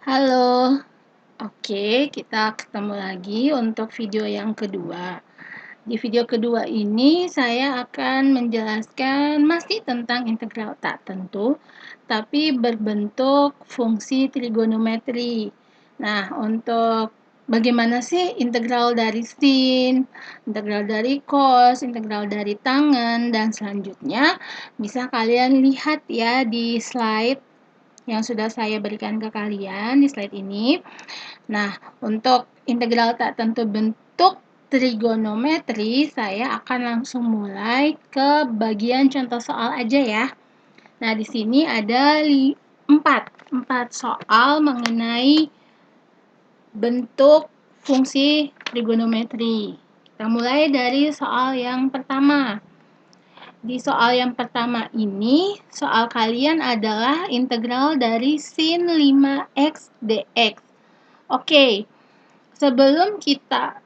Halo, oke, kita ketemu lagi untuk video yang kedua. Di video kedua ini saya akan menjelaskan masih tentang integral tak tentu, tapi berbentuk fungsi trigonometri. Nah, untuk bagaimana sih integral dari sin, integral dari cos, integral dari tangen, dan selanjutnya bisa kalian lihat ya di slide yang sudah saya berikan ke kalian di slide ini. Nah, untuk integral tak tentu bentuk trigonometri, saya akan langsung mulai ke bagian contoh soal aja ya. Nah, di sini ada 4 soal mengenai bentuk fungsi trigonometri. Kita mulai dari soal yang pertama. Di soal yang pertama ini, soal kalian adalah integral dari sin 5x dx. Oke, sebelum kita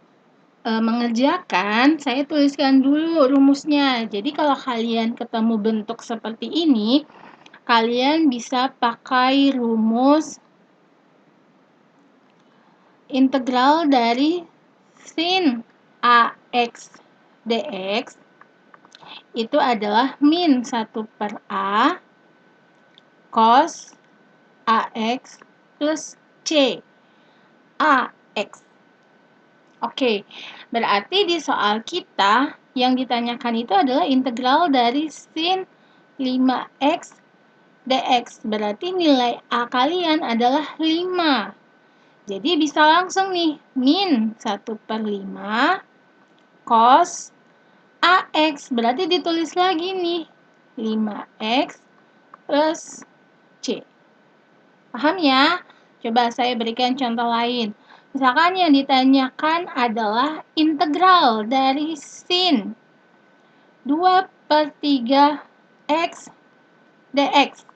mengerjakan, saya tuliskan dulu rumusnya. Jadi kalau kalian ketemu bentuk seperti ini, kalian bisa pakai rumus integral dari sin ax dx itu adalah min 1 per a cos ax plus c ax. Oke, berarti di soal kita yang ditanyakan itu adalah integral dari sin 5x dx. Berarti nilai a kalian adalah 5. Jadi bisa langsung nih, min 1 per 5 cos ax. Berarti ditulis lagi nih, 5x plus c. Paham ya? Coba saya berikan contoh lain. Misalkan yang ditanyakan adalah integral dari sin 2 per 3 x dx.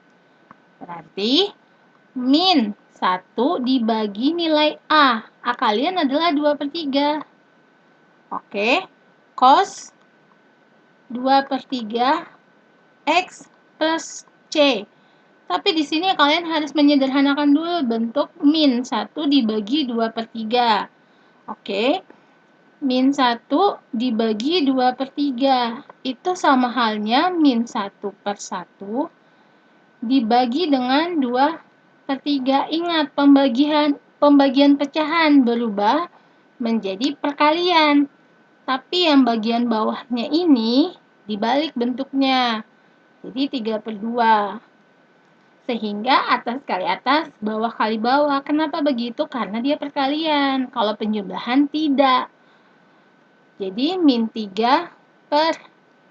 Berarti min 1 dibagi nilai a. A kalian adalah 2 per 3. Oke, cos 2 per 3 x plus c. Tapi di sini kalian harus menyederhanakan dulu bentuk min 1 dibagi 2 per 3. Oke, min 1 dibagi 2 per 3. Itu sama halnya min 1 per 1 dibagi dengan 2 per 3. Ingat, pembagian pecahan berubah menjadi perkalian. Tapi yang bagian bawahnya ini dibalik bentuknya. Jadi 3 per 2. Sehingga atas kali atas, bawah kali bawah. Kenapa begitu? Karena dia perkalian. Kalau penjumlahan tidak. Jadi min 3 per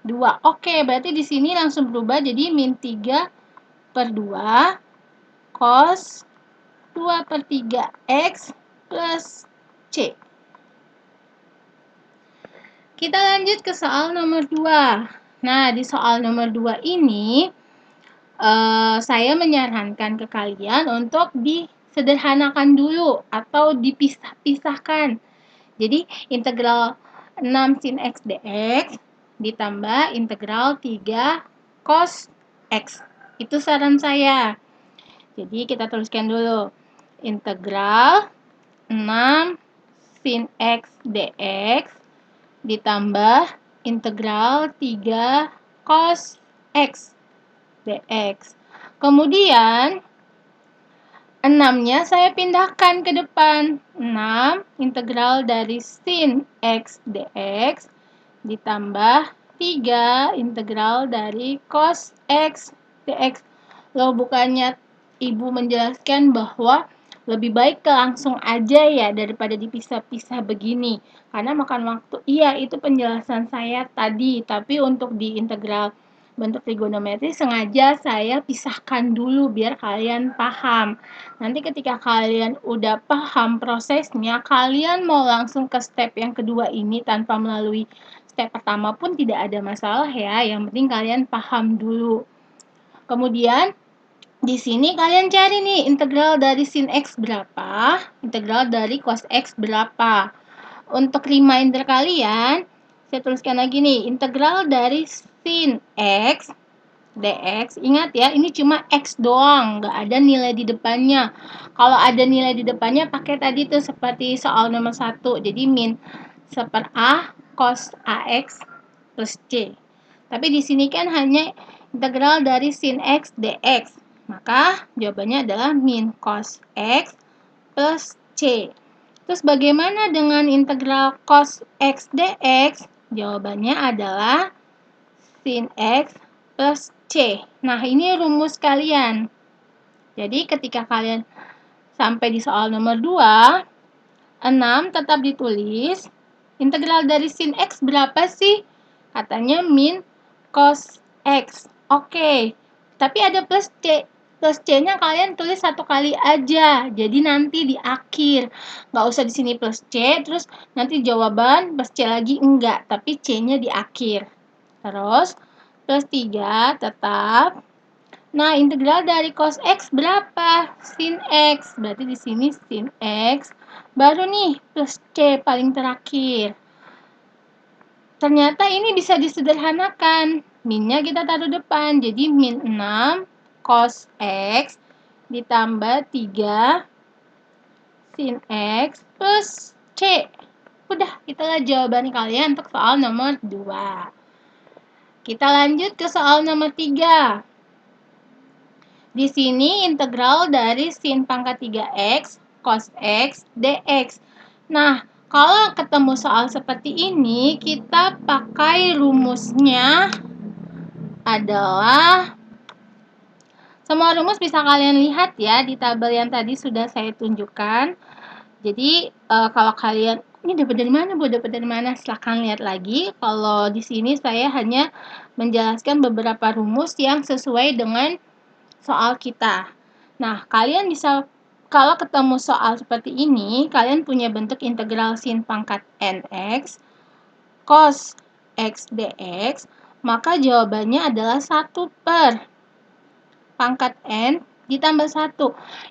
2. Oke, berarti di sini langsung berubah jadi min 3 per 2 cos 2 per 3 x plus c. Kita lanjut ke soal nomor 2. Nah, di soal nomor 2 ini saya menyarankan ke kalian untuk disederhanakan dulu atau dipisah-pisahkan. Jadi integral 6 sin x dx ditambah integral 3 cos x. Itu saran saya. Jadi kita tuliskan dulu. Integral 6 sin x dx ditambah integral 3 cos x dx. Kemudian 6-nya saya pindahkan ke depan. 6 integral dari sin x dx ditambah 3 integral dari cos x dx. Loh, bukannya Ibu menjelaskan bahwa lebih baik langsung aja ya daripada dipisah-pisah begini. Karena makan waktu. Iya, itu penjelasan saya tadi. Tapi untuk di integral bentuk trigonometri sengaja saya pisahkan dulu biar kalian paham. Nanti ketika kalian udah paham prosesnya, kalian mau langsung ke step yang kedua ini tanpa melalui step pertama pun tidak ada masalah ya. Yang penting kalian paham dulu. Kemudian di sini kalian cari nih integral dari sin x berapa, integral dari cos x berapa. Untuk reminder kalian, saya tuliskan lagi nih, integral dari sin x dx. Ingat ya, ini cuma x doang, nggak ada nilai di depannya. Kalau ada nilai di depannya, pakai tadi tuh seperti soal nomor 1. Jadi min 1/a cos ax plus c. Tapi di sini kan hanya integral dari sin x dx. Maka jawabannya adalah min cos x plus c. Terus bagaimana dengan integral cos x dx? Jawabannya adalah sin x plus c. Nah, ini rumus kalian. Jadi ketika kalian sampai di soal nomor 2, 6 tetap ditulis. Integral dari sin x berapa sih? Katanya min cos x. Oke, tapi ada plus c. Plus c-nya kalian tulis satu kali aja. Jadi nanti di akhir. Nggak usah di sini plus c, terus nanti jawaban plus c lagi enggak. Tapi c-nya di akhir. Terus plus 3 tetap. Nah, integral dari cos x berapa? Sin x. Berarti di sini sin x. Baru nih plus c paling terakhir. Ternyata ini bisa disederhanakan. Minnya kita taruh depan. Jadi min 6 cos x ditambah 3 sin x plus c. Udah, itulah jawaban kalian untuk soal nomor 2. Kita lanjut ke soal nomor 3. Di sini integral dari sin pangkat 3x cos x dx. Nah, kalau ketemu soal seperti ini, kita pakai rumusnya adalah, semua rumus bisa kalian lihat ya di tabel yang tadi sudah saya tunjukkan. Jadi kalau kalian ini dapat dari mana, Bu? Dapat dari mana? Silahkan lihat lagi. Kalau di sini saya hanya menjelaskan beberapa rumus yang sesuai dengan soal kita. Nah, kalian bisa, kalau ketemu soal seperti ini, kalian punya bentuk integral sin pangkat nx cos x dx, maka jawabannya adalah 1 per pangkat n ditambah 1.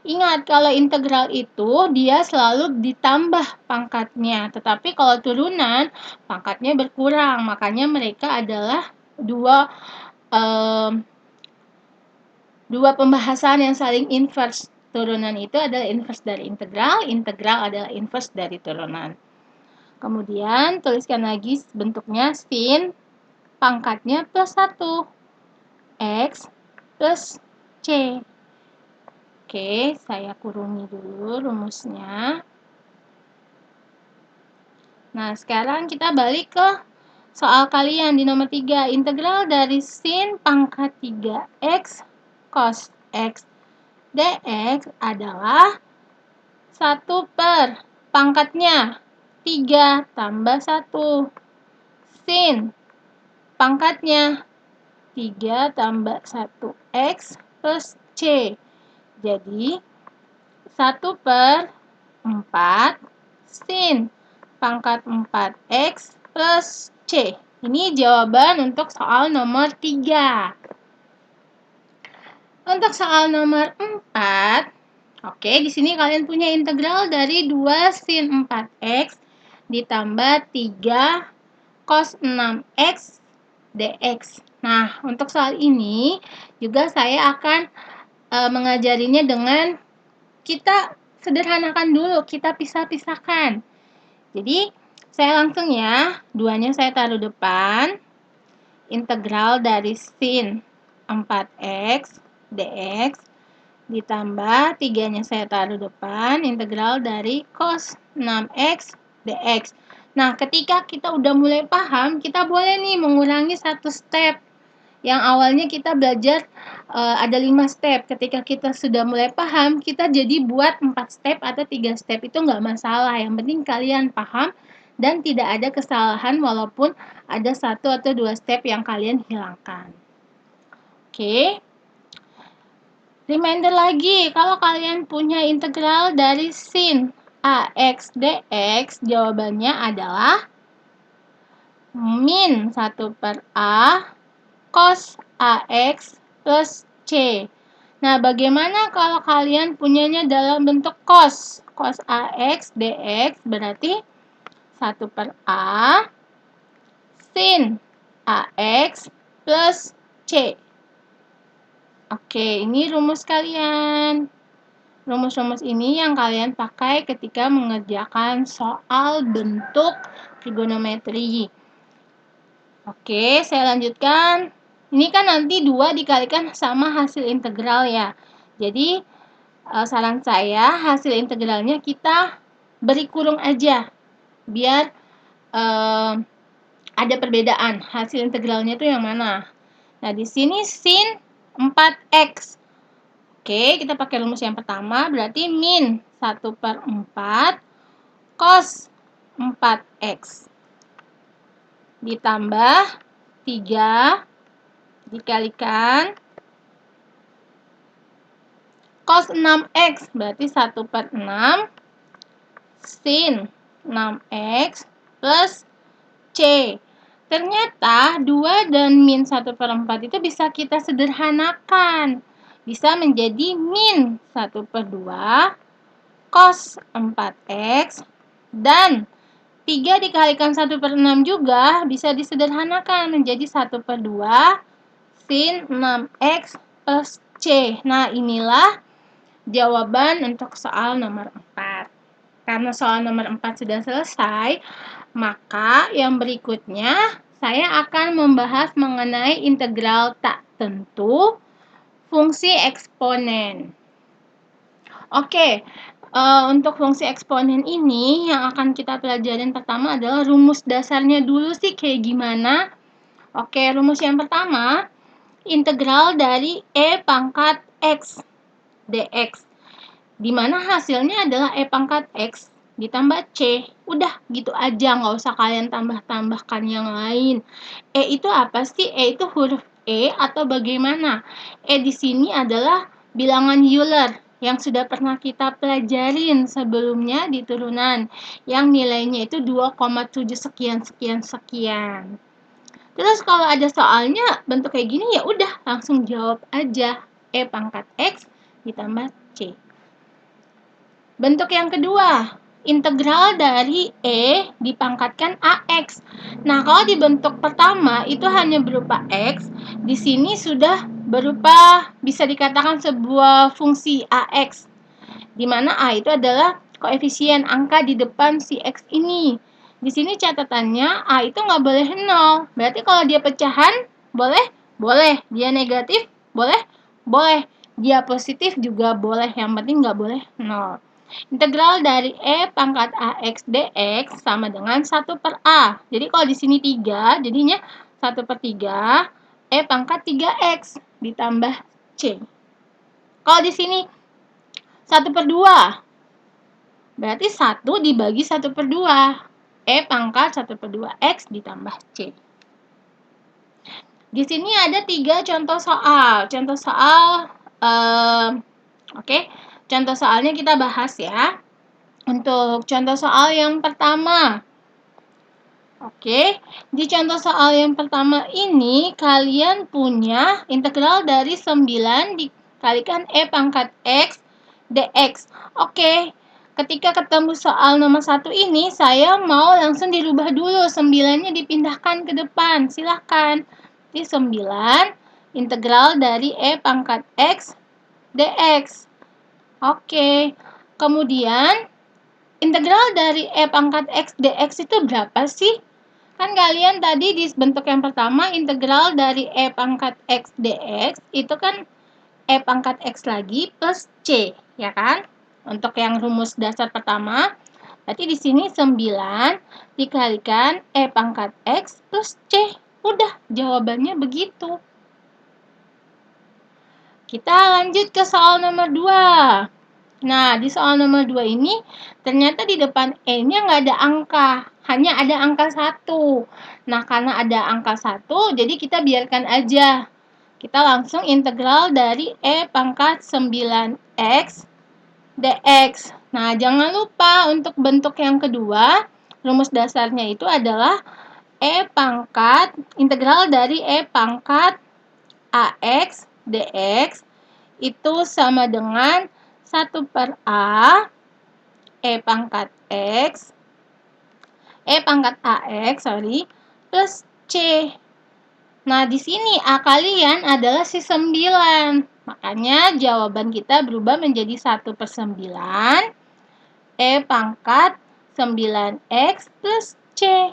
Ingat, kalau integral itu dia selalu ditambah pangkatnya, tetapi kalau turunan, pangkatnya berkurang. Makanya mereka adalah dua pembahasan yang saling inverse. Turunan itu adalah inverse dari integral, integral adalah inverse dari turunan. Kemudian tuliskan lagi bentuknya sin pangkatnya plus 1 x plus c. Oke, saya kurungi dulu rumusnya. Nah, sekarang kita balik ke soal kalian di nomor 3. Integral dari sin pangkat 3x cos x dx adalah 1 per pangkatnya 3 tambah 1 sin pangkatnya 3 tambah 1 x plus c. Jadi 1 per 4 sin pangkat 4x plus c. Ini jawaban untuk soal nomor 3. Untuk soal nomor 4, oke, di sini kalian punya integral dari 2 sin 4x ditambah 3 cos 6x dx. Nah, untuk soal ini juga saya akan mengajarinya dengan kita sederhanakan dulu, kita pisah-pisahkan. Jadi, saya langsung ya, 2-nya saya taruh depan. Integral dari sin 4x dx ditambah 3-nya saya taruh depan, integral dari cos 6x dx. Nah, ketika kita udah mulai paham, kita boleh nih mengurangi satu step. Yang awalnya kita belajar ada 5 step. Ketika kita sudah mulai paham, kita jadi buat 4 step atau 3 step. Itu nggak masalah. Yang penting kalian paham dan tidak ada kesalahan walaupun ada 1 atau 2 step yang kalian hilangkan. Oke. Reminder lagi, kalau kalian punya integral dari sin ax dx, jawabannya adalah min 1 per a cos ax plus c. Nah, bagaimana kalau kalian punyanya dalam bentuk cos? Cos ax dx berarti 1 per a sin ax plus c. Oke, ini rumus kalian. Rumus-rumus ini yang kalian pakai ketika mengerjakan soal bentuk trigonometri. Oke, saya lanjutkan. Ini kan nanti 2 dikalikan sama hasil integral ya. Jadi, saran saya hasil integralnya kita beri kurung aja. Biar ada perbedaan. Hasil integralnya itu yang mana? Nah, di sini sin 4x. Oke, kita pakai rumus yang pertama, berarti min 1/4 cos 4x ditambah 3 dikalikan cos 6x, berarti 1/6 sin 6x plus c. Ternyata 2 dan min 1/4 itu bisa kita sederhanakan. Bisa menjadi min 1/2 cos 4x dan 3 dikalikan 1/6 juga bisa disederhanakan menjadi 1/2 sin 6x plus c. Nah, inilah jawaban untuk soal nomor 4. Karena soal nomor 4 sudah selesai, maka yang berikutnya saya akan membahas mengenai integral tak tentu fungsi eksponen. Oke, untuk fungsi eksponen ini yang akan kita pelajarin pertama adalah rumus dasarnya dulu sih kayak gimana. Oke, rumus yang pertama, integral dari e pangkat x dx, di mana hasilnya adalah e pangkat x ditambah c. Udah gitu aja, nggak usah kalian tambah-tambahkan yang lain. E itu apa sih? E itu huruf E atau bagaimana? E di sini adalah bilangan Euler yang sudah pernah kita pelajarin sebelumnya di turunan, yang nilainya itu 2,7 sekian sekian sekian. Terus kalau ada soalnya bentuk kayak gini, ya udah langsung jawab aja E pangkat X ditambah C. Bentuk yang kedua, integral dari E dipangkatkan AX. Nah, kalau di bentuk pertama itu hanya berupa X, di sini sudah berupa bisa dikatakan sebuah fungsi AX, di mana A itu adalah koefisien angka di depan si X ini. Di sini catatannya A itu nggak boleh 0. Berarti kalau dia pecahan, boleh? Boleh. Dia negatif? Boleh? Boleh. Dia positif juga boleh. Yang penting nggak boleh 0. Integral dari E pangkat AX dx sama dengan 1/A. Jadi kalau di sini 3, jadinya 1/3 E pangkat 3X ditambah C. Kalau di sini 1/2, berarti 1 dibagi 1/2. E pangkat 1/2X ditambah C. Di sini ada 3 contoh soal. Contoh soal, oke. Contoh soalnya kita bahas ya. Untuk contoh soal yang pertama. Oke, di contoh soal yang pertama ini kalian punya integral dari 9 dikalikan E pangkat X dx. Oke, ketika ketemu soal nomor 1 ini, saya mau langsung dirubah dulu. 9-nya dipindahkan ke depan. Silahkan. Di 9 integral dari E pangkat X dx. Oke, kemudian integral dari E pangkat X dx itu berapa sih? Kan kalian tadi di bentuk yang pertama integral dari E pangkat X dx itu kan E pangkat X lagi plus C, ya kan? Untuk yang rumus dasar pertama, berarti di sini 9 dikalikan E pangkat X plus C. Udah, jawabannya begitu. Kita lanjut ke soal nomor 2. Nah, di soal nomor 2 ini, ternyata di depan E-nya nggak ada angka. Hanya ada angka 1. Nah, karena ada angka 1, jadi kita biarkan aja. Kita langsung integral dari E pangkat 9X dx. Nah, jangan lupa untuk bentuk yang kedua, rumus dasarnya itu adalah E pangkat, integral dari E pangkat AX dx itu sama dengan 1/A E pangkat X E pangkat AX plus C. Nah, di sini A kalian adalah si 9. Makanya jawaban kita berubah menjadi 1/9 E pangkat 9X plus C.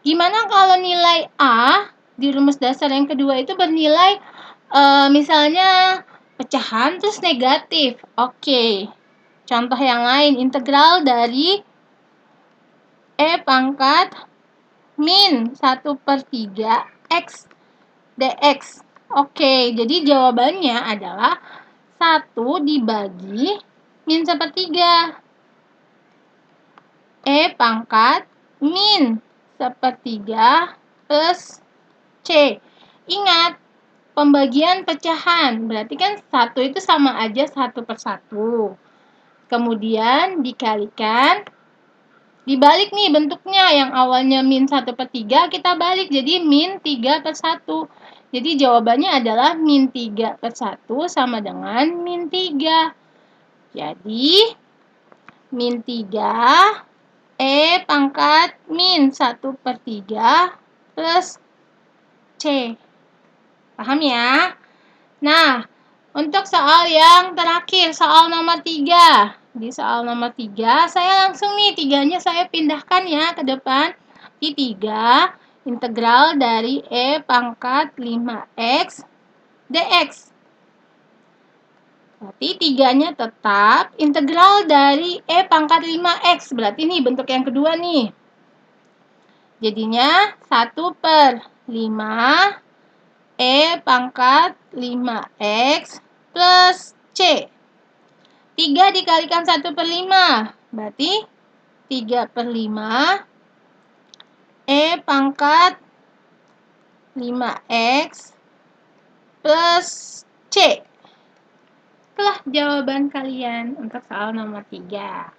Gimana kalau nilai A di rumus dasar yang kedua itu bernilai misalnya pecahan terus negatif? Oke. Contoh yang lain, integral dari E pangkat min 1/3 X dx. Oke, jadi jawabannya adalah 1 dibagi min 1/3. E pangkat min 1/3 plus C. Ingat, pembagian pecahan. Berarti kan 1 itu sama aja 1/1. Kemudian dikalikan, dibalik nih bentuknya. Yang awalnya min 1/3 kita balik jadi min 3/1. Jadi jawabannya adalah min 3/1 sama dengan min 3. Jadi min 3 E pangkat min 1/3 plus C. Paham ya? Nah, untuk soal yang terakhir, soal nomor 3. Di soal nomor 3, saya langsung nih, 3-nya saya pindahkan ya ke depan. Di 3, integral dari E pangkat 5X dx. Berarti 3-nya tetap integral dari E pangkat 5X. Berarti ini bentuk yang kedua nih. Jadinya 1/5 E pangkat 5X plus C. 3 dikalikan 1/5. Berarti 3/5 E pangkat 5X plus C. Itulah jawaban kalian untuk soal nomor 3.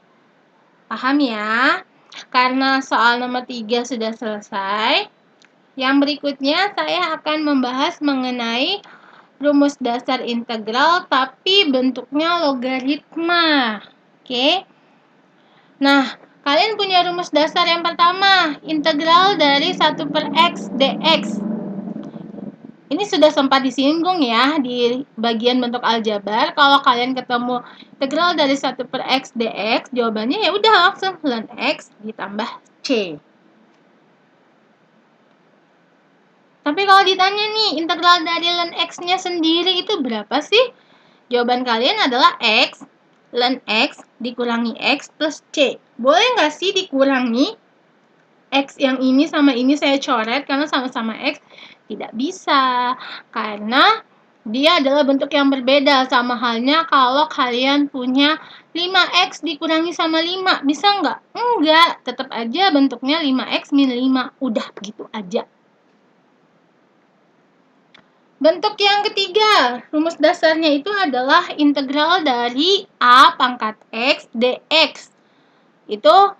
Paham ya? Karena soal nomor 3 sudah selesai, yang berikutnya saya akan membahas mengenai rumus dasar integral tapi bentuknya logaritma. Oke. Nah, kalian punya rumus dasar yang pertama, integral dari 1/x dx. Ini sudah sempat disinggung ya di bagian bentuk aljabar. Kalau kalian ketemu integral dari 1/x dx, jawabannya ya udah langsung ln x ditambah c. Tapi kalau ditanya nih, integral dari ln x-nya sendiri itu berapa sih? Jawaban kalian adalah x, ln x dikurangi x plus c. Boleh nggak sih dikurangi x yang ini sama ini saya coret karena sama-sama x? Tidak bisa, karena dia adalah bentuk yang berbeda. Sama halnya kalau kalian punya 5x dikurangi sama 5. Bisa nggak? Enggak, tetap aja bentuknya 5x min 5. Udah gitu aja. Bentuk yang ketiga, rumus dasarnya itu adalah integral dari A pangkat X dx. Itu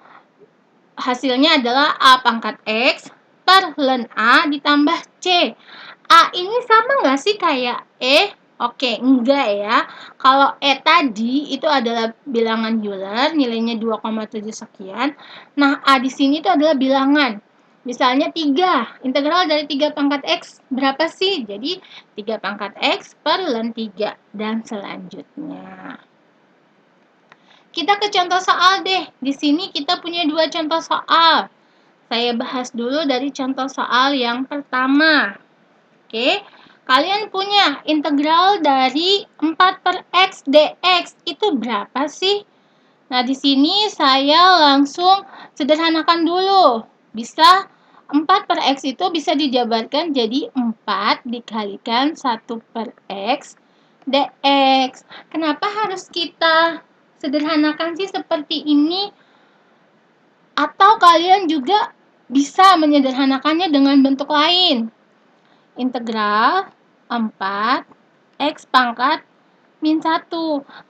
hasilnya adalah A pangkat X per ln A ditambah C. A ini sama nggak sih kayak E? Oke, enggak ya. Kalau E tadi itu adalah bilangan Euler, nilainya 2,7 sekian. Nah, A di sini itu adalah bilangan. Misalnya 3, integral dari 3 pangkat X berapa sih? Jadi 3 pangkat X per ln 3 dan selanjutnya. Kita ke contoh soal deh. Di sini kita punya 2 contoh soal. Saya bahas dulu dari contoh soal yang pertama. Oke, kalian punya integral dari 4/x dx. Itu berapa sih? Nah, di sini saya langsung sederhanakan dulu. Bisa 4/x itu bisa dijabarkan jadi 4 dikalikan 1/x dx. Kenapa harus kita sederhanakan sih seperti ini? Atau kalian juga bisa menyederhanakannya dengan bentuk lain. Integral 4x pangkat min 1.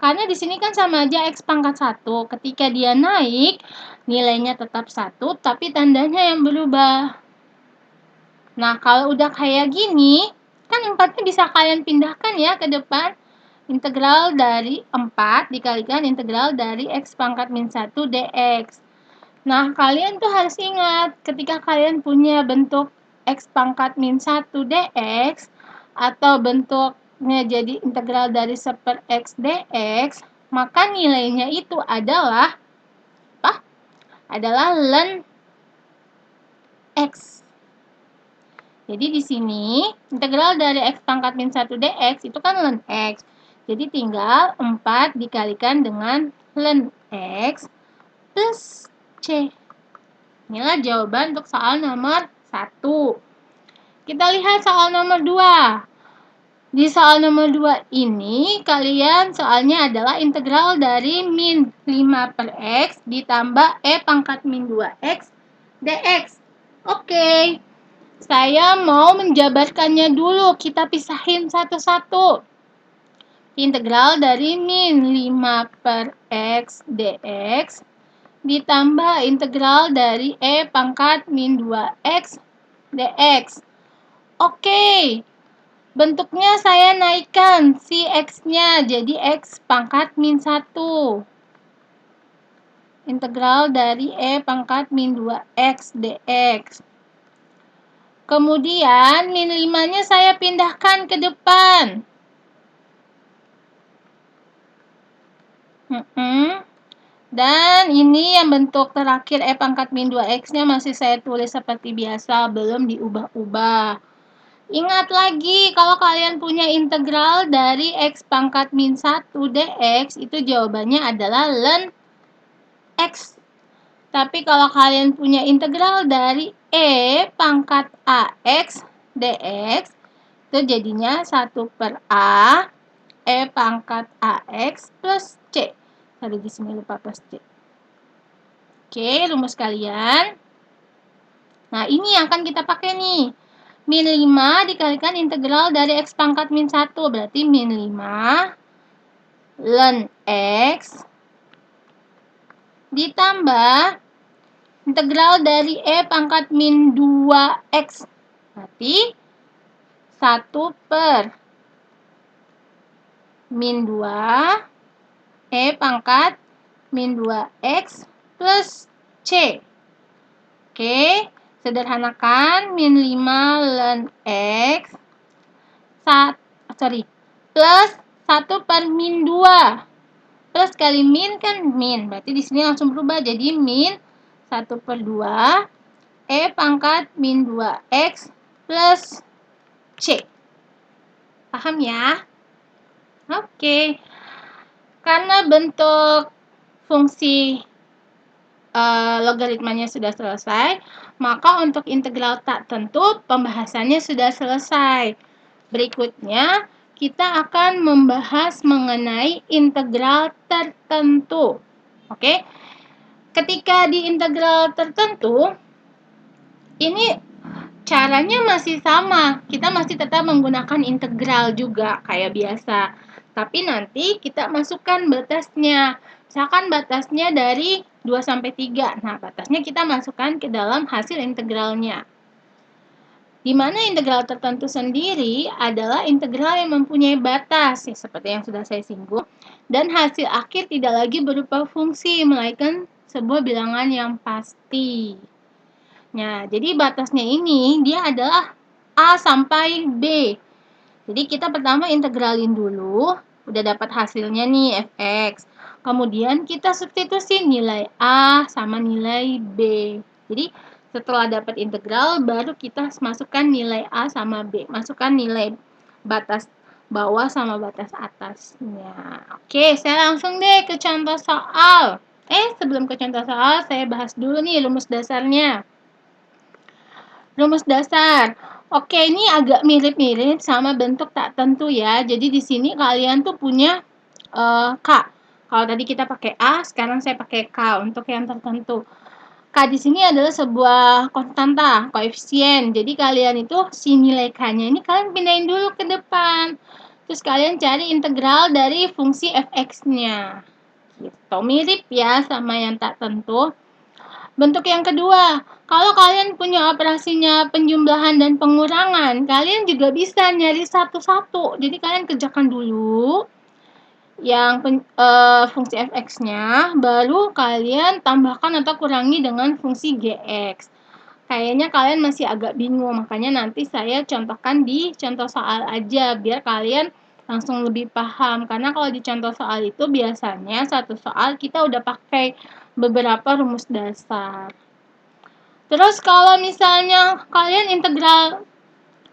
Karena di sini kan sama aja x pangkat 1. Ketika dia naik, nilainya tetap 1, tapi tandanya yang berubah. Nah, kalau udah kayak gini, kan 4-nya bisa kalian pindahkan ya ke depan. Integral dari 4 dikalikan integral dari x pangkat min 1 dx. Nah, kalian tuh harus ingat, ketika kalian punya bentuk x pangkat min 1 dx, atau bentuk jadi integral dari 1 per X dx, maka nilainya itu adalah apa? Adalah ln X. Jadi di sini integral dari X pangkat min 1 dx itu kan ln X. Jadi tinggal 4 dikalikan dengan ln X plus C. Inilah jawaban untuk soal nomor 1. Kita lihat soal nomor 2. Di soal nomor 2 ini, kalian soalnya adalah integral dari min 5 per X ditambah E pangkat min 2X dx. Oke, saya mau menjabarkannya dulu. Kita pisahin satu-satu. Integral dari min 5 per X dx ditambah integral dari E pangkat min 2X dx. Oke, bentuknya saya naikkan si X-nya jadi X pangkat min 1. Integral dari E pangkat min 2X dx. Kemudian min 5-nya saya pindahkan ke depan. Dan ini yang bentuk terakhir E pangkat min 2X-nya masih saya tulis seperti biasa, belum diubah-ubah. Ingat lagi, kalau kalian punya integral dari X pangkat min 1 dx, itu jawabannya adalah ln X. Tapi kalau kalian punya integral dari E pangkat AX dx, itu jadinya 1 per A E pangkat AX plus C. Tadi di sini lupa plus C. Oke, rumus kalian. Nah, ini yang akan kita pakai nih. Min 5 dikalikan integral dari X pangkat min 1. Berarti min 5 ln X ditambah integral dari E pangkat min 2X. Berarti 1 per min 2 E pangkat min 2X plus C. Oke, sederhanakan min 5 ln X plus 1 per min 2. Plus kali min kan min. Berarti di sini langsung berubah jadi min 1 per 2 E pangkat min 2X plus C. Paham ya? Oke. Karena bentuk fungsi logaritmanya sudah selesai, maka untuk integral tak tentu pembahasannya sudah selesai. Berikutnya, kita akan membahas mengenai integral tertentu. Oke? Ketika di integral tertentu, ini caranya masih sama. Kita masih tetap menggunakan integral juga kayak biasa. Tapi nanti kita masukkan batasnya. Misalkan batasnya dari 2 sampai 3. Nah, batasnya kita masukkan ke dalam hasil integralnya. Di mana integral tertentu sendiri adalah integral yang mempunyai batas, ya, seperti yang sudah saya singgung. Dan hasil akhir tidak lagi berupa fungsi, melainkan sebuah bilangan yang pasti. Nah, jadi batasnya ini dia adalah A sampai B. Jadi kita pertama integralin dulu, udah dapat hasilnya nih fx. Kemudian kita substitusi nilai A sama nilai B. Jadi setelah dapat integral, baru kita masukkan nilai A sama B. Masukkan nilai batas bawah sama batas atasnya. Oke, saya langsung deh ke contoh soal. Sebelum ke contoh soal, saya bahas dulu nih rumus dasarnya. Rumus dasar. Oke, ini agak mirip-mirip sama bentuk tak tentu ya. Jadi di sini kalian tuh punya K. Kalau tadi kita pakai A, sekarang saya pakai K untuk yang tertentu. K di sini adalah sebuah konstanta, koefisien. Jadi kalian itu si nilai K-nya ini kalian pindahin dulu ke depan. Terus kalian cari integral dari fungsi fx-nya. Gitu. Mirip ya sama yang tak tentu. Bentuk yang kedua, kalau kalian punya operasinya penjumlahan dan pengurangan, kalian juga bisa nyari satu-satu. Jadi kalian kerjakan dulu yang fungsi fx-nya, baru kalian tambahkan atau kurangi dengan fungsi gx. Kayaknya kalian masih agak bingung, makanya nanti saya contohkan di contoh soal aja, biar kalian langsung lebih paham. Karena kalau di contoh soal itu biasanya satu soal kita udah pakai beberapa rumus dasar. Terus kalau misalnya kalian integral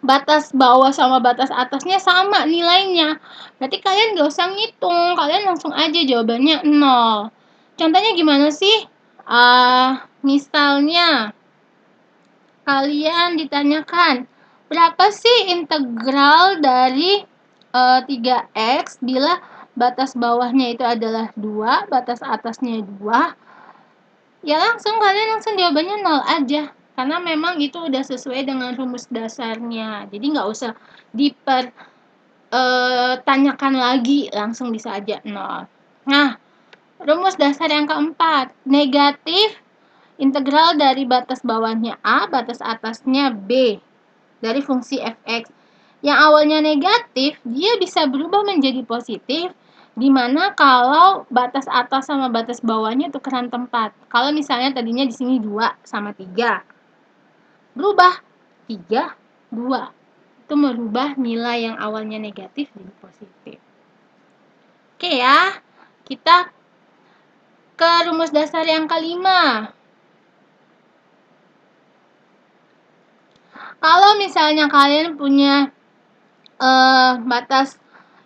batas bawah sama batas atasnya sama nilainya, berarti kalian gak usah ngitung, kalian langsung aja jawabannya 0. Contohnya gimana sih? Misalnya kalian ditanyakan, berapa sih integral dari 3x bila batas bawahnya itu adalah 2, batas atasnya 2? Ya kalian langsung jawabannya 0 aja. Karena memang itu udah sesuai dengan rumus dasarnya. Jadi nggak usah tanyakan lagi, langsung bisa aja 0. Nah, rumus dasar yang keempat, negatif integral dari batas bawahnya A, batas atasnya B dari fungsi fx. Yang awalnya negatif, dia bisa berubah menjadi positif, dimana kalau batas atas sama batas bawahnya tukeran tempat. Kalau misalnya tadinya di sini 2 sama 3, berubah 3, 2. Itu merubah nilai yang awalnya negatif jadi positif. Oke ya, kita ke rumus dasar yang kelima. Kalau misalnya kalian punya batas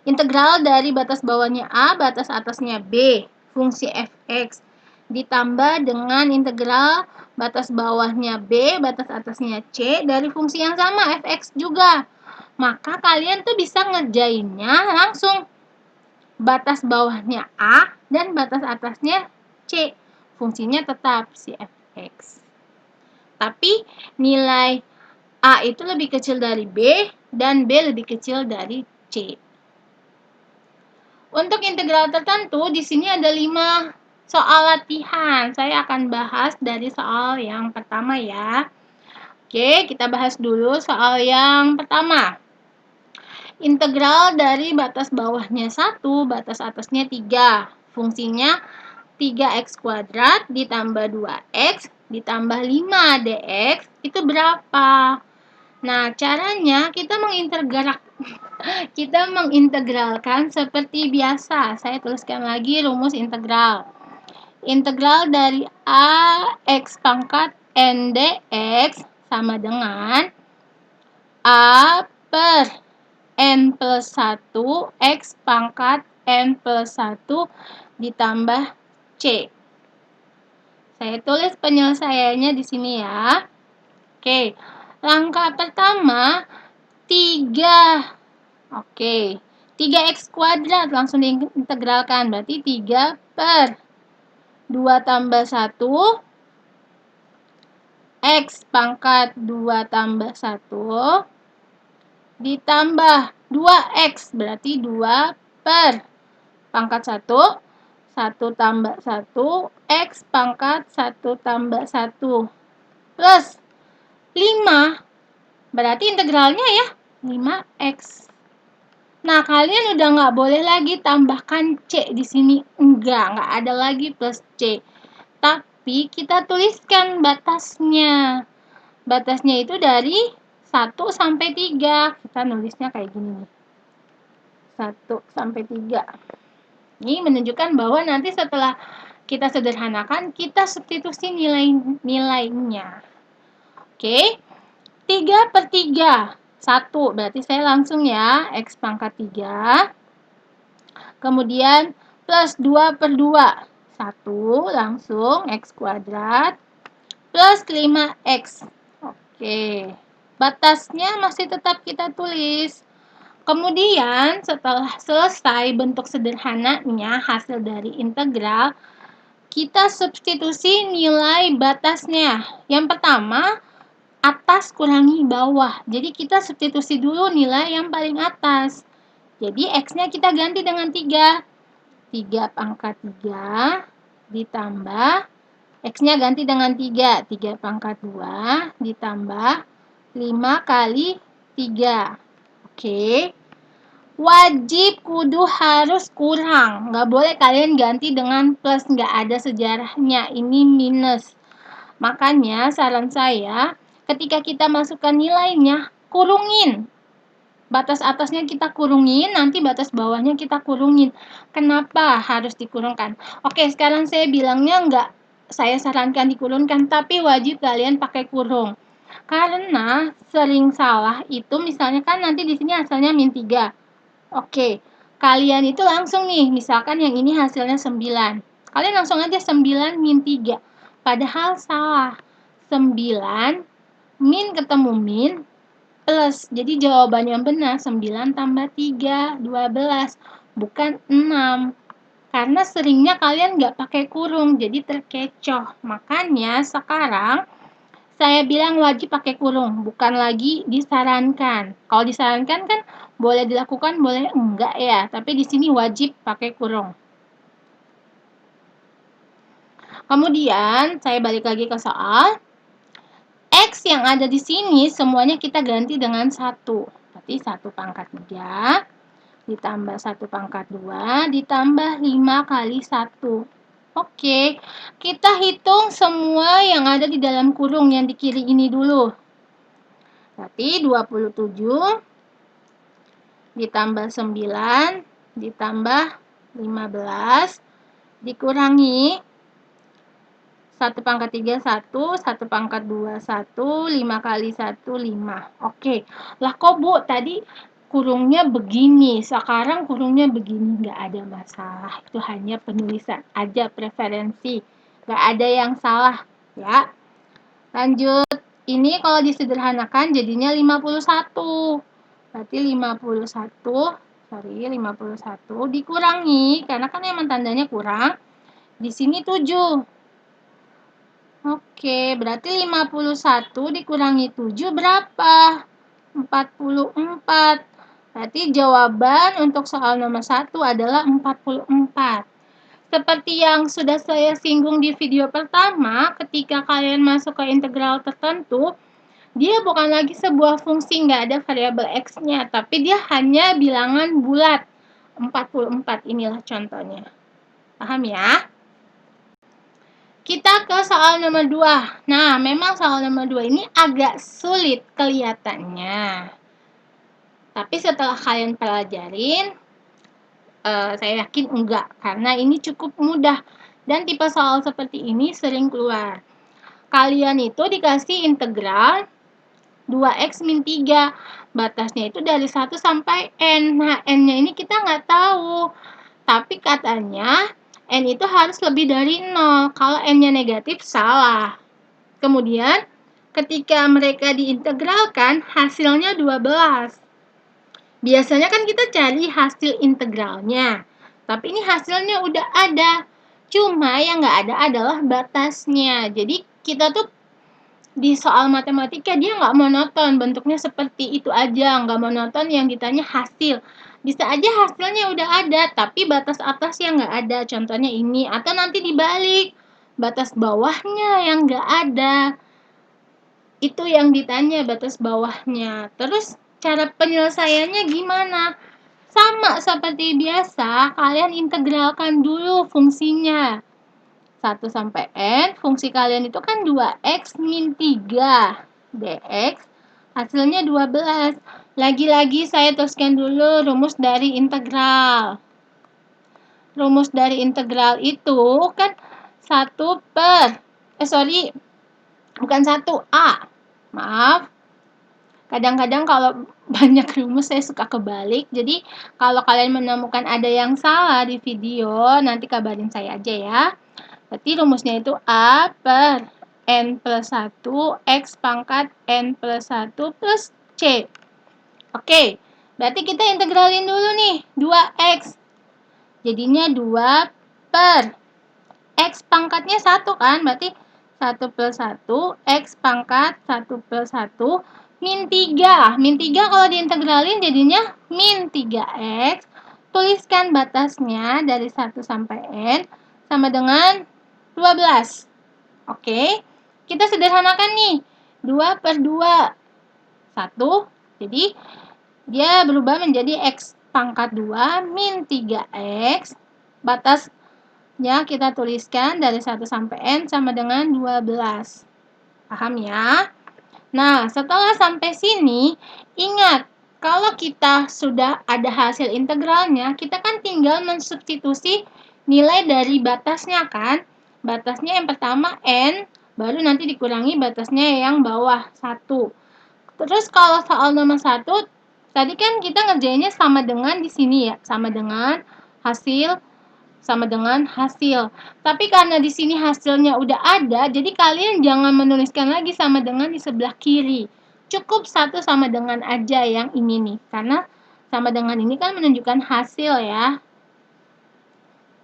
integral dari batas bawahnya A, batas atasnya B, fungsi fx, ditambah dengan integral batas bawahnya B, batas atasnya C, dari fungsi yang sama, fx juga. Maka kalian tuh bisa ngerjainnya langsung batas bawahnya A dan batas atasnya C. Fungsinya tetap si fx. Tapi nilai A itu lebih kecil dari B dan B lebih kecil dari C. Untuk integral tertentu, di sini ada 5 soal latihan. Saya akan bahas dari soal yang pertama ya. Oke, kita bahas dulu soal yang pertama. Integral dari batas bawahnya 1, batas atasnya 3. Fungsinya 3x kuadrat ditambah 2x ditambah 5 dx itu berapa? Nah, caranya kita mengintegralkan seperti biasa. Saya tuliskan lagi rumus integral. Integral dari a x pangkat n dx sama dengan a per n plus 1 x pangkat n plus 1 ditambah c. Saya tulis penyelesaiannya di sini ya. Oke, langkah pertama 3. Oke, 3x kuadrat langsung diintegralkan. Berarti 3 per 2 tambah 1 x pangkat 2 tambah 1 ditambah 2x. Berarti 2 per pangkat 1 1 tambah 1 x pangkat 1 tambah 1 plus 5. Berarti integralnya ya 5x. Nah, kalian udah nggak boleh lagi tambahkan C di sini. Nggak ada lagi plus C. Tapi kita tuliskan batasnya. Batasnya itu dari 1 sampai 3. Kita nulisnya kayak gini nih. 1 sampai 3. Ini menunjukkan bahwa nanti setelah kita sederhanakan, kita substitusi nilainya. Oke, 3 per 3. 1, berarti saya langsung ya, x pangkat 3. Kemudian plus 2 per 2. 1, langsung x kuadrat. Plus 5x. Oke, batasnya masih tetap kita tulis. Kemudian setelah selesai bentuk sederhananya hasil dari integral, kita substitusi nilai batasnya. Yang pertama, atas kurangi bawah. Jadi kita substitusi dulu nilai yang paling atas. Jadi x-nya kita ganti dengan 3. 3 pangkat 3 ditambah x-nya ganti dengan 3. 3 pangkat 2 ditambah 5 kali 3. Oke. Wajib kudu harus kurang. Nggak boleh kalian ganti dengan plus. Nggak ada sejarahnya. Ini minus. Makanya saran saya, ketika kita masukkan nilainya, kurungin. Batas atasnya kita kurungin, nanti batas bawahnya kita kurungin. Kenapa harus dikurungkan? Oke, sekarang saya bilangnya enggak saya sarankan dikurungkan, tapi wajib kalian pakai kurung. Karena sering salah itu misalnya kan nanti di sini hasilnya min 3. Oke, kalian itu langsung nih, misalkan yang ini hasilnya 9. Kalian langsung aja 9 min 3. Padahal salah. 9 min ketemu min plus. Jadi jawaban yang benar 9 tambah 3, 12. Bukan 6. Karena seringnya kalian nggak pakai kurung, jadi terkecoh. Makanya sekarang saya bilang wajib pakai kurung, bukan lagi disarankan. Kalau disarankan kan boleh dilakukan, boleh enggak ya. Tapi di sini wajib pakai kurung. Kemudian saya balik lagi ke soal. X yang ada di sini semuanya kita ganti dengan 1. Berarti 1 pangkat 3 ditambah 1 pangkat 2 ditambah 5 kali 1. Oke, kita hitung semua yang ada di dalam kurung yang di kiri ini dulu. Berarti 27 ditambah 9 ditambah 15 dikurangi 1 pangkat 3 1, 1 pangkat 2 1, 5 kali 1 5. Oke, lah kok Bu tadi kurungnya begini, sekarang kurungnya begini, nggak ada masalah. Itu hanya penulisan aja, preferensi. Nggak ada yang salah, ya. Lanjut, ini kalau disederhanakan jadinya 51. Berarti 51 dikurangi, karena kan emang tandanya kurang. Di sini 7. Oke, berarti 51 dikurangi 7 berapa? 44. Berarti jawaban untuk soal nomor 1 adalah 44. Seperti yang sudah saya singgung di video pertama, ketika kalian masuk ke integral tertentu, dia bukan lagi sebuah fungsi, nggak ada variabel x-nya, tapi dia hanya bilangan bulat. 44 inilah contohnya. Paham ya? Kita ke soal nomor 2. Nah, memang soal nomor 2 ini agak sulit kelihatannya. Tapi setelah kalian pelajarin, saya yakin enggak, karena ini cukup mudah. Dan tipe soal seperti ini sering keluar. Kalian itu dikasih integral 2x min 3. Batasnya itu dari 1 sampai n. Nah, n-nya ini kita nggak tahu. Tapi katanya n itu harus lebih dari 0. Kalau n-nya negatif, salah. Kemudian, ketika mereka diintegralkan, hasilnya 12. Biasanya kan kita cari hasil integralnya. Tapi ini hasilnya udah ada. Cuma yang nggak ada adalah batasnya. Jadi, kita tuh di soal matematika dia nggak monoton, bentuknya seperti itu aja, nggak monoton yang ditanya hasil. Bisa aja hasilnya udah ada, tapi batas atas yang nggak ada, contohnya ini, atau nanti dibalik, batas bawahnya yang nggak ada, itu yang ditanya batas bawahnya. Terus cara penyelesaiannya gimana? Sama seperti biasa, kalian integralkan dulu fungsinya. 1 sampai N, fungsi kalian itu kan 2x min 3 dx, hasilnya 12. Lagi-lagi saya tuliskan dulu rumus dari integral. Rumus dari integral itu kan 1 per, bukan 1A. Maaf. Kadang-kadang kalau banyak rumus saya suka kebalik. Jadi kalau kalian menemukan ada yang salah di video, nanti kabarin saya aja ya. Berarti rumusnya itu A per N plus 1 X pangkat N plus 1 plus C. Oke, berarti kita integralin dulu nih, 2X. Jadinya 2 per X pangkatnya 1 kan, berarti 1 plus 1 X pangkat 1 plus 1 min 3. Min 3 kalau diintegralin jadinya min 3X. Tuliskan batasnya dari 1 sampai N sama dengan 12. Oke, kita sederhanakan nih. 2 per 2. 1. Jadi, dia berubah menjadi X pangkat 2 min 3X. Batasnya kita tuliskan dari 1 sampai N sama dengan 12. Paham ya? Nah, setelah sampai sini, ingat, Kalau kita sudah ada hasil integralnya, kita kan tinggal mensubstitusi nilai dari batasnya kan. Batasnya yang pertama N, baru nanti dikurangi batasnya yang bawah 1. Terus kalau soal nomor 1, tadi kan kita ngerjainnya sama dengan di sini ya, sama dengan hasil, sama dengan hasil. Tapi karena di sini hasilnya udah ada, jadi kalian jangan menuliskan lagi sama dengan di sebelah kiri. Cukup 1 sama dengan aja yang ini nih, karena sama dengan ini kan menunjukkan hasil ya.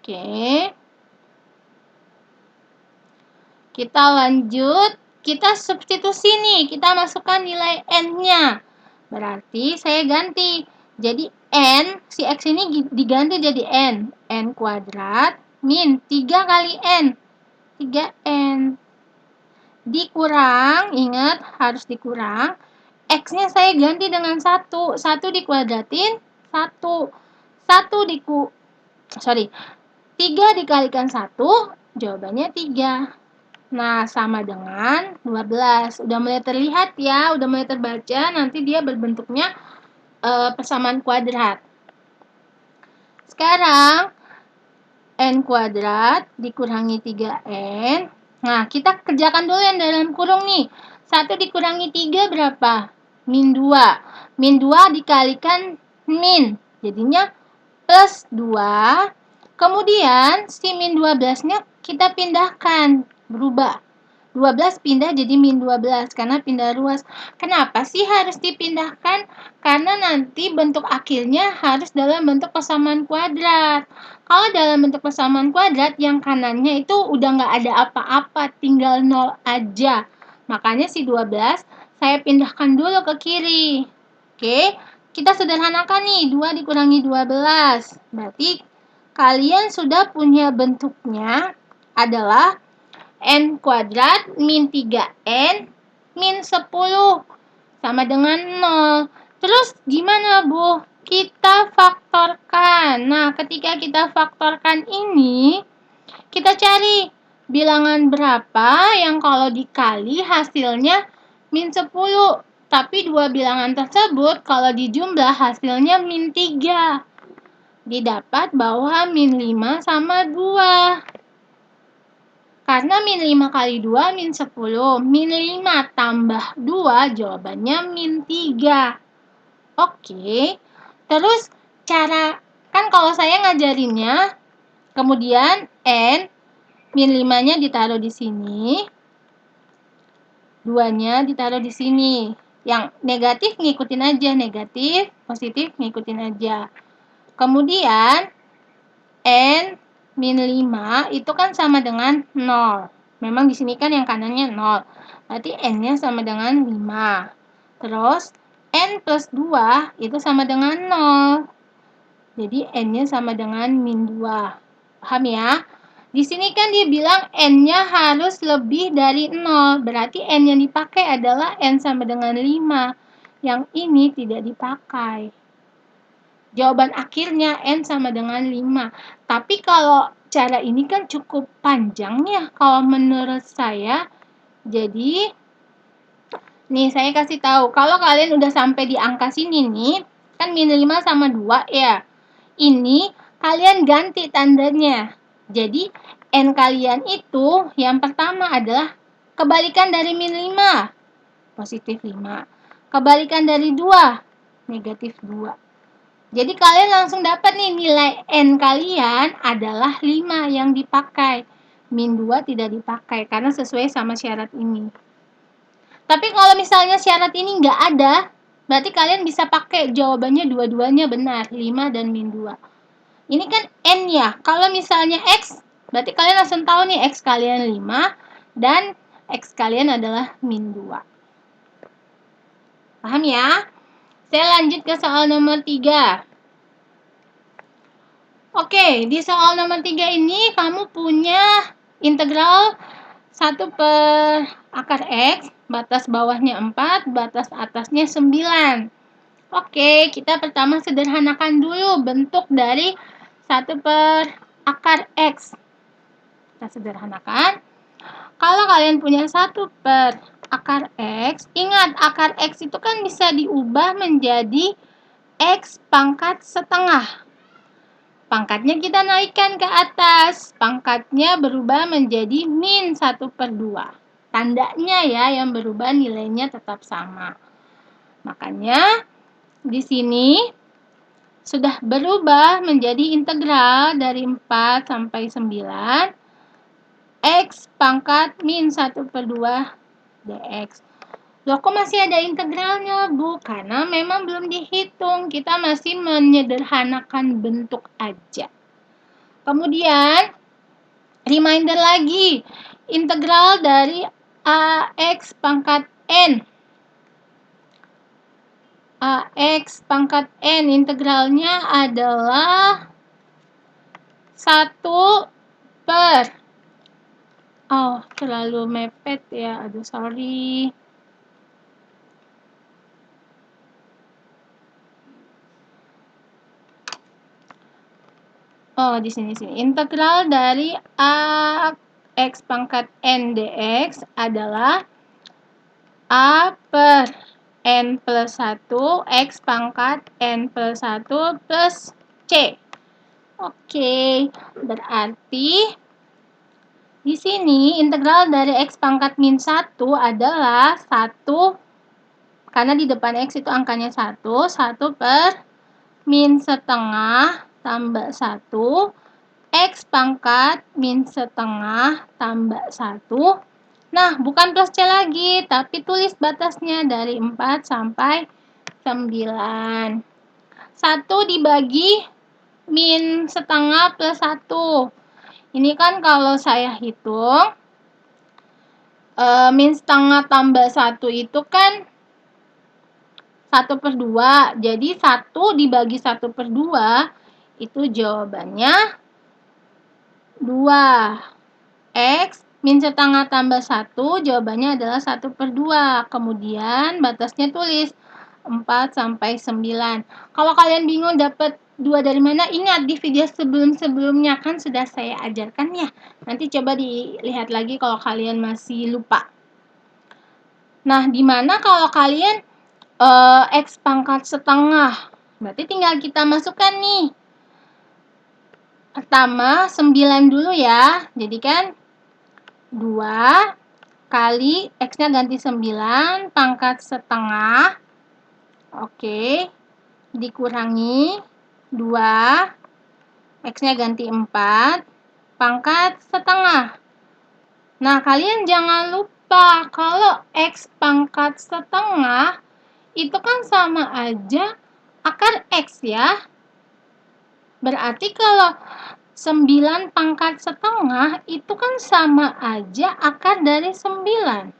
Oke. Kita lanjut, kita substitusi nih, kita masukkan nilai N-nya. Berarti saya ganti. Jadi N, si X ini diganti jadi N. N kuadrat min 3 kali N. 3N. Dikurang, ingat harus dikurang. X-nya saya ganti dengan 1. 1 dikuadratin, 1. 3 dikalikan 1, jawabannya 3. Nah, sama dengan 12. Udah mulai terlihat ya, udah mulai terbaca, nanti dia berbentuknya persamaan kuadrat. Sekarang, N kuadrat dikurangi 3N. Nah, kita kerjakan dulu yang dalam kurung nih. 1 dikurangi 3 berapa? Min 2. Min 2 dikalikan min. Jadinya plus 2. Kemudian, si min 12-nya kita pindahkan. Berubah. 12 pindah jadi min 12 karena pindah ruas. Kenapa sih harus dipindahkan? Karena nanti bentuk akhirnya harus dalam bentuk persamaan kuadrat. Kalau dalam bentuk persamaan kuadrat, yang kanannya itu udah nggak ada apa-apa, tinggal 0 aja. Makanya si 12 saya pindahkan dulu ke kiri. Oke, kita sederhanakan nih, 2 dikurangi 12. Berarti kalian sudah punya bentuknya adalah N kuadrat min 3N min 10 sama dengan 0. Terus gimana Bu? Kita faktorkan. Nah, ketika kita faktorkan ini, kita cari bilangan berapa yang kalau dikali hasilnya min 10. Tapi dua bilangan tersebut kalau dijumlah hasilnya min 3. Didapat bahwa min 5 sama 2. Karena min 5 kali 2 min 10. Min 5 tambah 2 jawabannya min 3. Oke. Terus cara, kan kalau saya ngajarinnya, kemudian N, min 5-nya ditaruh di sini. 2-nya ditaruh di sini. Yang negatif ngikutin aja, negatif, positif ngikutin aja. Kemudian N min 5 itu kan sama dengan 0. Memang di sini kan yang kanannya 0. Berarti N-nya sama dengan 5. Terus N plus 2 itu sama dengan 0. Jadi N-nya sama dengan min 2. Paham ya? Di sini kan dia bilang N-nya harus lebih dari 0. Berarti N yang dipakai adalah N sama dengan 5. Yang ini tidak dipakai. Jawaban akhirnya N sama dengan 5. Tapi kalau cara ini kan cukup panjang ya kalau menurut saya. Jadi, nih saya kasih tahu. Kalau kalian udah sampai di angka sini nih, kan min 5 sama 2 ya. Ini kalian ganti tandanya. Jadi, N kalian itu yang pertama adalah kebalikan dari min 5. Positif 5. Kebalikan dari 2. Negatif 2. Jadi kalian langsung dapat nih nilai N kalian adalah 5 yang dipakai. Min 2 tidak dipakai karena sesuai sama syarat ini. Tapi kalau misalnya syarat ini nggak ada, berarti kalian bisa pakai jawabannya dua-duanya benar, 5 dan min 2. Ini kan N ya. Kalau misalnya X, berarti kalian langsung tahu nih X kalian 5 dan X kalian adalah min 2. Paham ya? Saya lanjut ke soal nomor 3. Oke, di soal nomor 3 ini kamu punya integral 1 per akar X, batas bawahnya 4, batas atasnya 9. Oke, kita pertama sederhanakan dulu bentuk dari 1 per akar X. Kita sederhanakan. Kalau kalian punya 1 per akar X. Ingat, akar X itu kan bisa diubah menjadi X pangkat setengah. Pangkatnya kita naikkan ke atas. Pangkatnya berubah menjadi min 1/2. Tandanya ya yang berubah, nilainya tetap sama. Makanya di sini sudah berubah menjadi integral dari 4 sampai 9 X pangkat min 1/2 dx. Loh, kok masih ada integralnya, Bu? Karena memang belum dihitung. Kita masih menyederhanakan bentuk aja. Kemudian, reminder lagi. Integral dari AX pangkat N. AX pangkat N integralnya adalah 1 per, terlalu mepet ya, aduh sorry. Di sini. Integral dari AX pangkat N dx adalah A per N plus 1 X pangkat N plus 1 plus C. Oke, berarti di sini integral dari X pangkat min 1 adalah 1, karena di depan X itu angkanya 1 per min setengah tambah 1 X pangkat min setengah tambah 1. Nah, bukan plus C lagi, tapi tulis batasnya dari 4 sampai 9. 1 dibagi min setengah plus 1. Ini kan kalau saya hitung, min setengah tambah 1 itu kan 1/2. Jadi 1 dibagi 1/2 itu jawabannya 2. X min setengah tambah 1 jawabannya adalah 1/2. Kemudian batasnya tulis 4 sampai 9. Kalau kalian bingung dapat 2 dari mana, ingat di video sebelum-sebelumnya kan sudah saya ajarkan ya. Nanti coba dilihat lagi kalau kalian masih lupa. Nah, di mana kalau kalian X pangkat setengah, berarti tinggal kita masukkan nih. Pertama 9 dulu ya. Jadi kan 2 kali X-nya ganti 9 pangkat setengah. Oke. Dikurangi 2 X-nya ganti 4 pangkat setengah. Nah, kalian jangan lupa kalau X pangkat setengah itu kan sama aja akar X ya. Berarti kalau 9 pangkat setengah itu kan sama aja akar dari 9.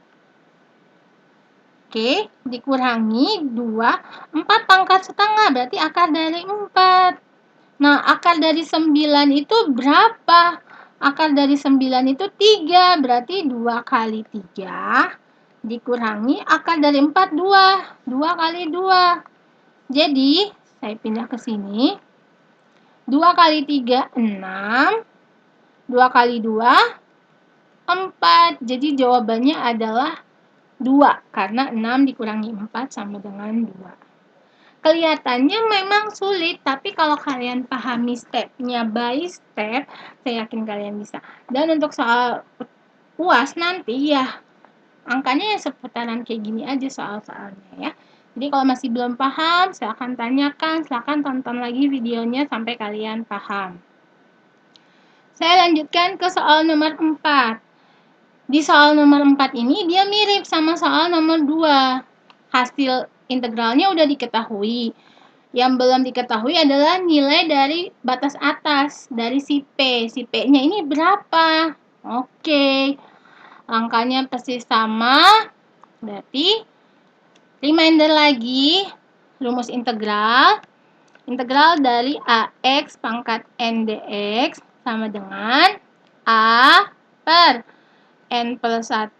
Oke, dikurangi 2, 4 pangkat setengah berarti akar dari 4. Nah, akar dari 9 itu berapa? Akar dari 9 itu 3, berarti 2 kali 3 dikurangi akar dari 4, 2. 2 kali 2. Jadi, saya pindah ke sini. 2 kali 3, 6. 2 kali 2, 4. Jadi, jawabannya adalah 2. Karena 6 dikurangi 4 sama dengan 2. Kelihatannya memang sulit, tapi kalau kalian pahami stepnya by step, saya yakin kalian bisa. Dan untuk soal UAS nanti ya, angkanya ya seputaran kayak gini aja soal-soalnya ya. Jadi kalau masih belum paham, silahkan tanyakan, silahkan tonton lagi videonya sampai kalian paham. Saya lanjutkan ke soal nomor 4. Di soal nomor 4 ini dia mirip sama soal nomor 2. Hasil integralnya udah diketahui. Yang belum diketahui adalah nilai dari batas atas dari si P. Si P-nya ini berapa? Oke. Angkanya persis sama. Berarti reminder lagi rumus integral. Integral dari AX pangkat N dx sama dengan A per N plus 1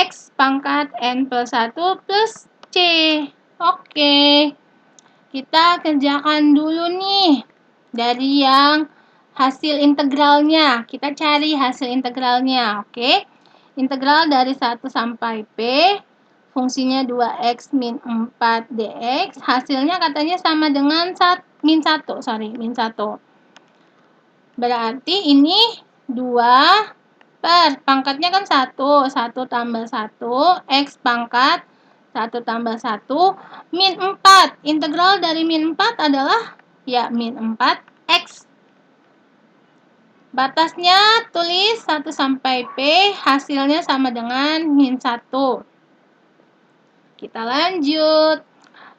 X pangkat N plus 1 plus C. Oke. Kita kerjakan dulu nih dari yang hasil integralnya. Kita cari hasil integralnya, oke? Integral dari 1 sampai P, fungsinya 2x min 4 dx, hasilnya katanya sama dengan min 1. Berarti ini 2 per, pangkatnya kan 1, 1 tambah 1, x pangkat 1 tambah 1, min 4. Integral dari min 4 adalah ya min 4x. Batasnya tulis 1 sampai P, hasilnya sama dengan min 1. Kita lanjut.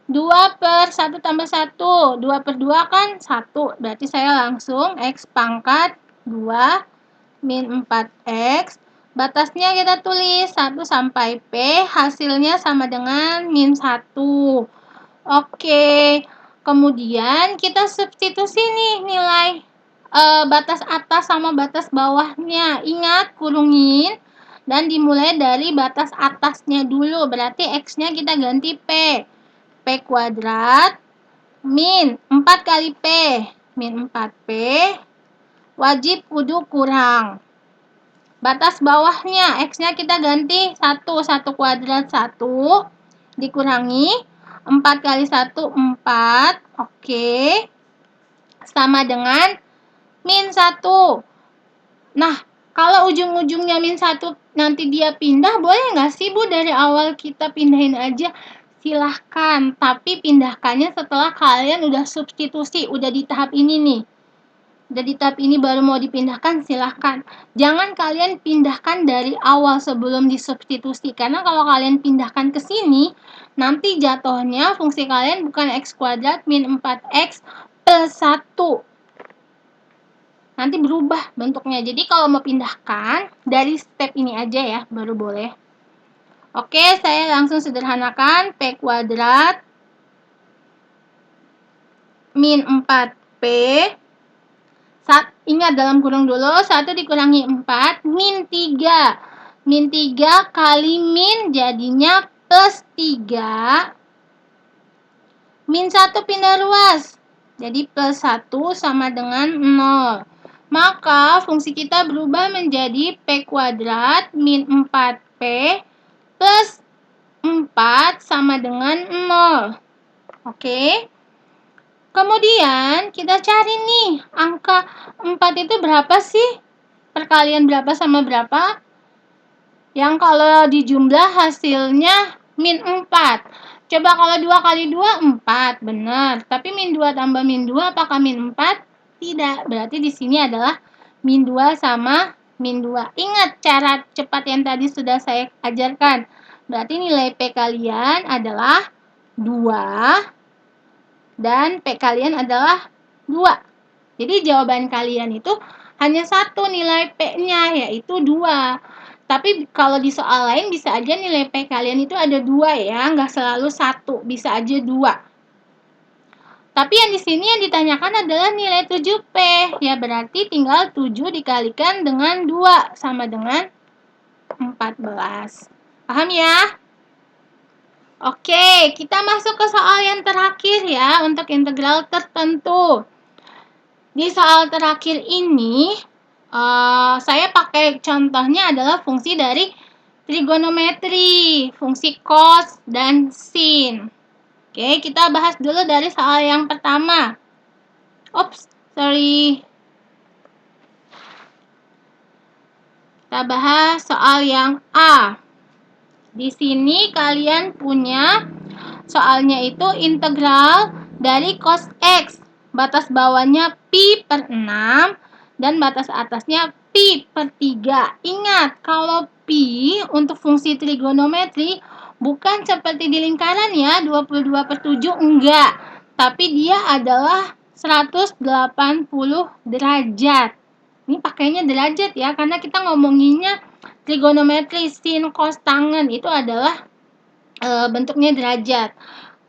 2 per 1 tambah 1. 2 per 2 kan 1. Berarti saya langsung x pangkat 2 min 4x. Batasnya kita tulis 1 sampai P, hasilnya sama dengan min 1. Oke. Kemudian kita substitusi nih nilai batas atas sama batas bawahnya. Ingat, kurungin dan dimulai dari batas atasnya dulu. Berarti x-nya kita ganti P. P kuadrat min 4 kali P. Min 4P. Wajib kudu kurang. Batas bawahnya, x-nya kita ganti 1. 1 kuadrat 1. Dikurangi 4 kali 1, 4. Oke. Sama dengan min 1. Nah, kalau ujung-ujungnya min 1 nanti dia pindah, boleh nggak sih Bu dari awal kita pindahin aja? Silahkan, tapi pindahkannya setelah kalian udah substitusi, udah di tahap ini nih. Udah di tahap ini baru mau dipindahkan, silahkan. Jangan kalian pindahkan dari awal sebelum disubstitusi, karena kalau kalian pindahkan ke sini, nanti jatuhnya fungsi kalian bukan x kuadrat min 4x plus 1. Nanti berubah bentuknya. Jadi kalau mau pindahkan dari step ini aja ya, baru boleh. Oke, saya langsung sederhanakan. P kuadrat min 4P. Ingat dalam kurung dulu, 1 dikurangi 4, min 3. Min 3 kali min jadinya plus 3. Min 1 pindah ruas. Jadi plus 1 sama dengan 0. Maka fungsi kita berubah menjadi P kuadrat min 4P plus 4 sama dengan 0. Oke. Kemudian kita cari nih, angka 4 itu berapa sih? Perkalian berapa sama berapa? Yang kalau dijumlah hasilnya min 4. Coba kalau 2 kali 2, 4. Benar. Tapi min 2 tambah min 2, apakah min 4? Tidak, berarti di sini adalah min 2 sama min 2. Ingat cara cepat yang tadi sudah saya ajarkan. Berarti nilai P kalian adalah 2 dan P kalian adalah 2. Jadi jawaban kalian itu hanya satu nilai P-nya, yaitu 2. Tapi kalau di soal lain bisa aja nilai P kalian itu ada 2 ya, nggak selalu 1, bisa aja 2. Tapi yang di sini yang ditanyakan adalah nilai 7P. Ya berarti tinggal 7 dikalikan dengan 2 sama dengan 14. Paham ya? Oke, kita masuk ke soal yang terakhir ya untuk integral tertentu. Di soal terakhir ini saya pakai contohnya adalah fungsi dari trigonometri, fungsi cos dan sin. Oke, kita bahas dulu dari soal yang pertama. Kita bahas soal yang A. Di sini kalian punya soalnya itu integral dari cos X. Batas bawahnya pi per 6 dan batas atasnya pi per 3. Ingat, kalau pi untuk fungsi trigonometri bukan seperti di lingkaran ya, 22 per 7, enggak. Tapi dia adalah 180 derajat. Ini pakainya derajat ya, karena kita ngomonginnya trigonometri, sin, cos, tangen itu adalah bentuknya derajat.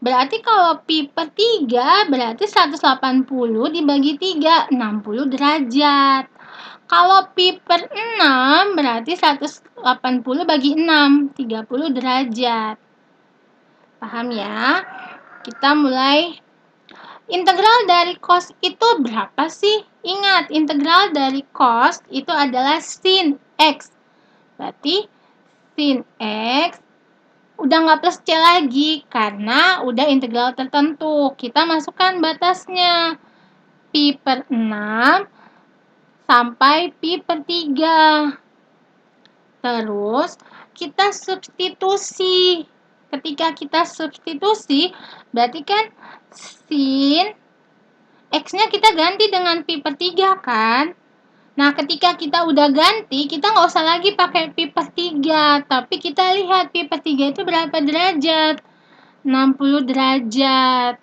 Berarti kalau pi per 3 berarti 180 dibagi 3, 60 derajat. Kalau pi per 6 berarti 180 bagi 6, 30 derajat. Paham ya? Kita mulai. Integral dari cos itu berapa sih? Ingat, integral dari cos itu adalah sin X. Berarti sin X udah nggak plus C lagi karena udah integral tertentu. Kita masukkan batasnya pi per 6 sampai pi per 3. Terus kita substitusi. Ketika kita substitusi, berarti kan sin X-nya kita ganti dengan pi per 3 kan? Nah, ketika kita udah ganti, kita nggak usah lagi pakai pi per 3, tapi kita lihat pi per 3 itu berapa derajat? 60 derajat.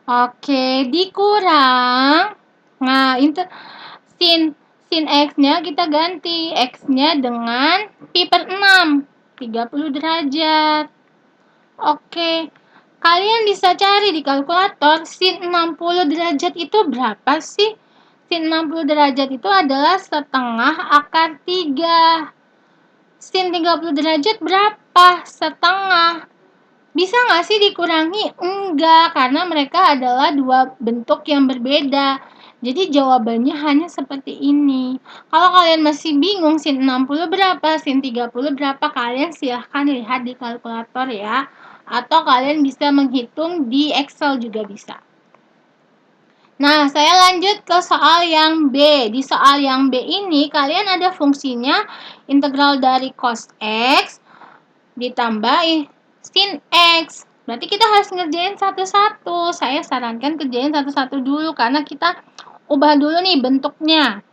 Oke, dikurang. Nah, sin X-nya kita ganti. X-nya dengan pi per 6, 30 derajat. Oke, kalian bisa cari di kalkulator sin 60 derajat itu berapa sih? Sin 60 derajat itu adalah setengah akar 3. Sin 30 derajat berapa? Setengah. Bisa nggak sih dikurangi? Enggak, karena mereka adalah dua bentuk yang berbeda. Jadi jawabannya hanya seperti ini. Kalau kalian masih bingung sin 60 berapa, sin 30 berapa, kalian silahkan lihat di kalkulator ya. Atau kalian bisa menghitung di Excel juga bisa. Nah, saya lanjut ke soal yang B. Di soal yang B ini, kalian ada fungsinya integral dari cos X ditambah sin X. Berarti kita harus ngerjain satu-satu. Saya sarankan kerjain satu-satu dulu karena kita ubah dulu nih bentuknya.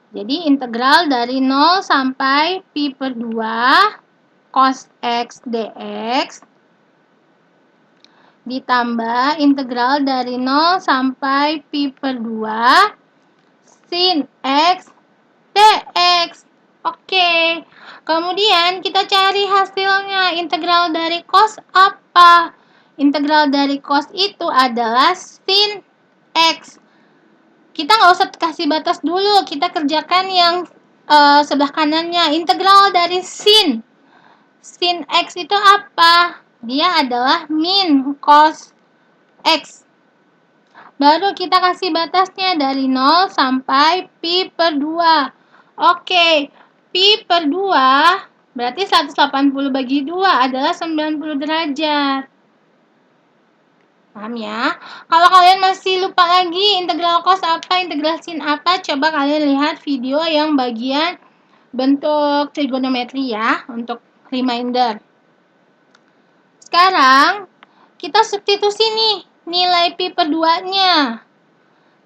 Jadi integral dari 0 sampai pi per 2 cos X dx ditambah integral dari 0 sampai pi per 2 sin X dx. Oke. Kemudian kita cari hasilnya. Integral dari cos apa? Integral dari cos itu adalah sin X. Kita nggak usah kasih batas dulu. Kita kerjakan yang sebelah kanannya. Integral dari sin. Sin X itu apa? Dia adalah min cos X. Baru kita kasih batasnya dari 0 sampai pi per 2. Oke, pi per 2 berarti 180 bagi 2 adalah 90 derajat. Paham ya? Kalau kalian masih lupa lagi integral cos apa, integral sin apa, coba kalian lihat video yang bagian bentuk trigonometri ya, untuk reminder. Sekarang kita substitusi nih nilai pi per 2-nya.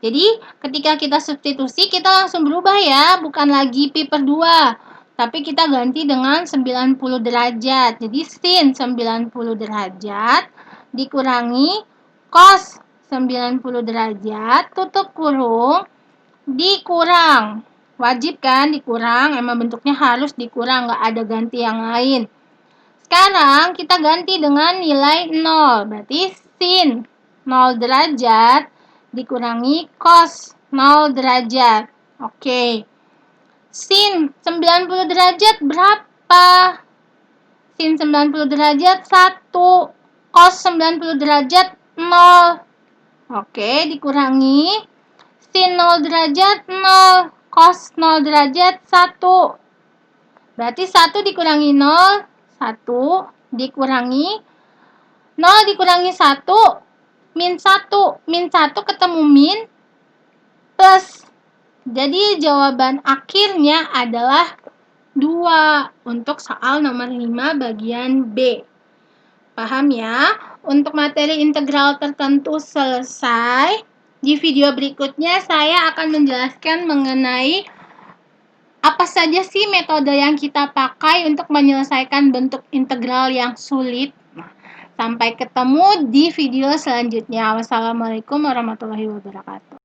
Jadi ketika kita substitusi kita langsung berubah ya, bukan lagi pi per 2, tapi kita ganti dengan 90 derajat. Jadi sin 90 derajat dikurangi cos 90 derajat tutup kurung dikurang. Wajib kan dikurang, emang bentuknya harus dikurang, nggak ada ganti yang lain. Sekarang kita ganti dengan nilai 0. Berarti sin 0 derajat dikurangi cos 0 derajat. Oke. Sin 90 derajat berapa? Sin 90 derajat 1. Cos 90 derajat 0. Oke, dikurangi sin 0 derajat 0. Cos 0 derajat 1. Berarti 1 dikurangi 0. 1 dikurangi 0 dikurangi 1 min 1. Min 1 ketemu min plus. Jadi jawaban akhirnya adalah 2 untuk soal nomor 5 bagian B. Paham ya? Untuk materi integral tertentu selesai. Di video berikutnya saya akan menjelaskan mengenai apa saja sih metode yang kita pakai untuk menyelesaikan bentuk integral yang sulit? Sampai ketemu di video selanjutnya. Wassalamualaikum warahmatullahi wabarakatuh.